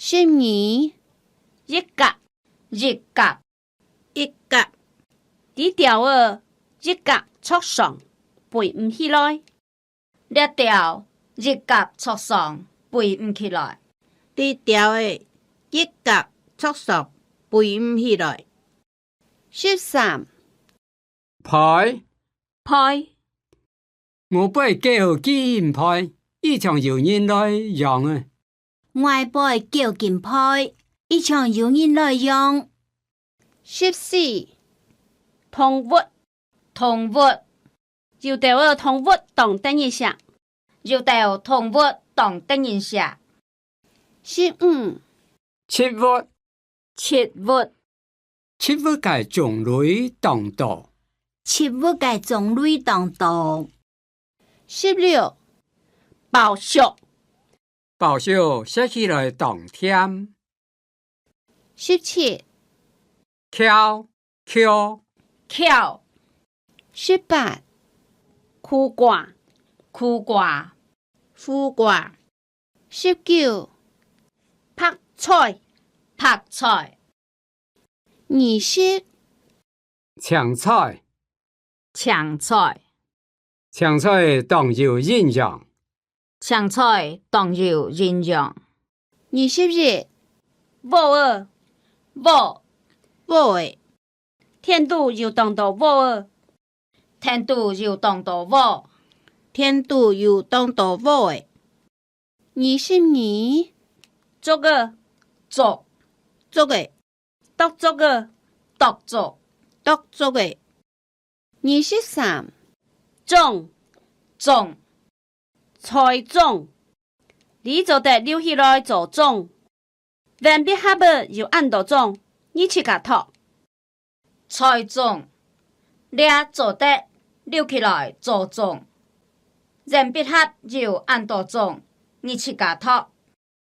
12一甲，一甲，一甲，低调的一甲戳上，背唔起来。掠调一甲戳上，背唔起来。低调的一甲戳上，背唔起来。13派派，我背叫金派，一场有人来用啊。我背叫金派，一场有人来用。14通物，通物，要调的通物当等一下，要调通物当等一下。15七物，切物，七物嘅种类当多。切物嘅种类当多。16包熟，报销写起来当添。17敲敲巧， 18苦瓜，苦瓜，苦瓜。19拍菜，拍菜， 20抢菜，抢菜，抢菜当有印象。抢菜当有人用。 21某儿，某，某的天度又当到某儿，天度又当到某。天度有当到某的。22做个，做，足的独做个，独做。独足的。23种，种，菜种，你就得留起来做种。万必哈不又按到种，你去甲读。菜种，你做得留起来做种。人必哈又按到种，你去甲读。